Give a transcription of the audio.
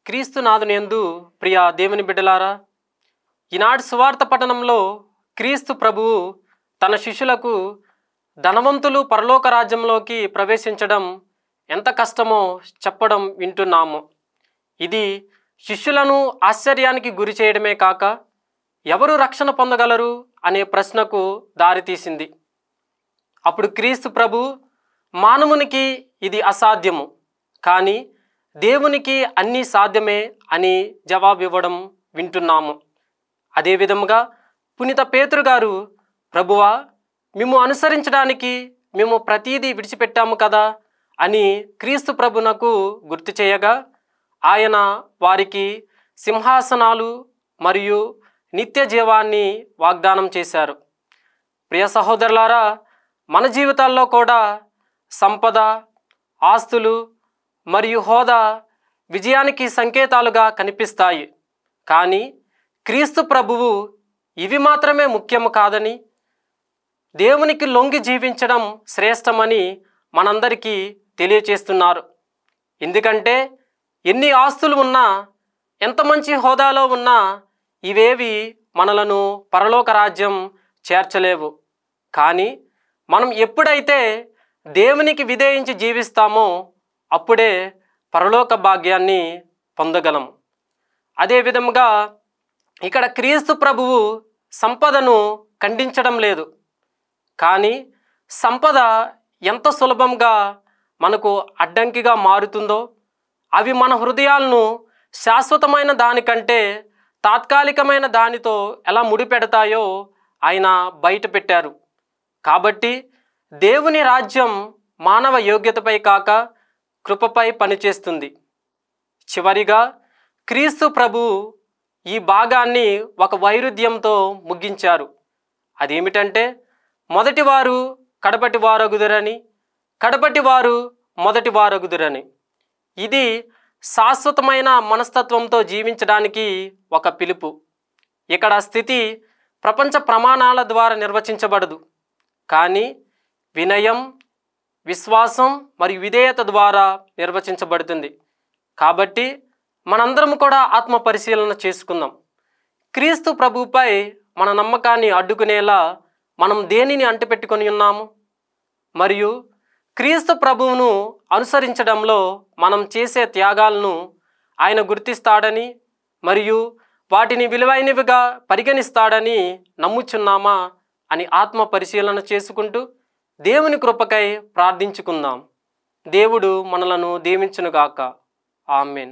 క్రీస్తునాథునియందు ప్రియ దేవుని బిడ్డలారా, ఈనాడు సువార్త పట్టణంలో క్రీస్తు ప్రభువు తన శిష్యులకు ధనవంతులు పరలోక రాజ్యంలోకి ప్రవేశించడం ఎంత కష్టమో చెప్పడం వింటున్నాము. ఇది శిష్యులను ఆశ్చర్యానికి గురి చేయడమే కాక ఎవరు రక్షణ పొందగలరు అనే ప్రశ్నకు దారితీసింది. అప్పుడు క్రీస్తు ప్రభు మానవునికి ఇది అసాధ్యము, కానీ దేవునికి అన్నీ సాధ్యమే అని జవాబు ఇవ్వడం వింటున్నాము. అదేవిధముగా పునీత పేతురు గారు, ప్రభువా, మేము అనుసరించడానికి మేము ప్రతీదీ విడిచిపెట్టాము కదా అని క్రీస్తు ప్రభునకు గుర్తు చేయగా, ఆయన వారికి సింహాసనాలు మరియు నిత్య జీవాన్ని వాగ్దానం చేశారు. ప్రియ సహోదరులారా, మన జీవితాల్లో కూడా సంపద, ఆస్తులు మరియు హోదా విజయానికి సంకేతాలుగా కనిపిస్తాయి. కానీ క్రీస్తు ప్రభువు ఇవి మాత్రమే ముఖ్యము కాదని, దేవునికి లొంగి జీవించడం శ్రేష్టమని మనందరికీ తెలియచేస్తున్నారు. ఎందుకంటే ఎన్ని ఆస్తులు ఉన్నా, ఎంత మంచి హోదాలో ఉన్నా ఇవేవి మనలను పరలోక రాజ్యం చేర్చలేవు. కానీ మనం ఎప్పుడైతే దేవునికి విధేయించి జీవిస్తామో అప్పుడే పరలోక భాగ్యాన్ని పొందగలం. అదేవిధముగా ఇక్కడ క్రీస్తు ప్రభువు సంపదను ఖండించడం లేదు, కానీ సంపద ఎంత సులభంగా మనకు అడ్డంకిగా మారుతుందో, అవి మన హృదయాలను శాశ్వతమైన దానికంటే తాత్కాలికమైన దానితో ఎలా ముడిపెడతాయో ఆయన బయట పెట్టారు. కాబట్టి దేవుని రాజ్యం మానవ యోగ్యతపై కాక కృపపై పనిచేస్తుంది. చివరిగా క్రీస్తు ప్రభువు ఈ భాగాన్ని ఒక వైరుధ్యంతో ముగించారు. అదేమిటంటే, మొదటివారు కడపటి వారగుదురని, కడపటి వారు మొదటి వారగుదురని. ఇది శాశ్వతమైన మనస్తత్వంతో జీవించడానికి ఒక పిలుపు. ఇక్కడ స్థితి ప్రపంచ ప్రమాణాల ద్వారా నిర్వచించబడదు, కానీ వినయం, విశ్వాసం మరియు విధేయత ద్వారా నిర్వచించబడుతుంది. కాబట్టి మనందరం కూడా ఆత్మ పరిశీలన చేసుకుందాం. క్రీస్తు ప్రభువుపై మన నమ్మకాన్ని అడ్డుకునేలా మనం దేనిని అంటిపెట్టుకొని ఉన్నాము? మరియు క్రీస్తు ప్రభువును అనుసరించడంలో మనం చేసే త్యాగాలను ఆయన గుర్తిస్తాడని మరియు వాటిని విలువైనవిగా పరిగణిస్తాడని నమ్ముచున్నామా అని ఆత్మ పరిశీలన చేసుకుంటూ దేవుని కృపకై ప్రార్థించుకుందాం. దేవుడు మనలను దీవించునుగాక. ఆమేన్.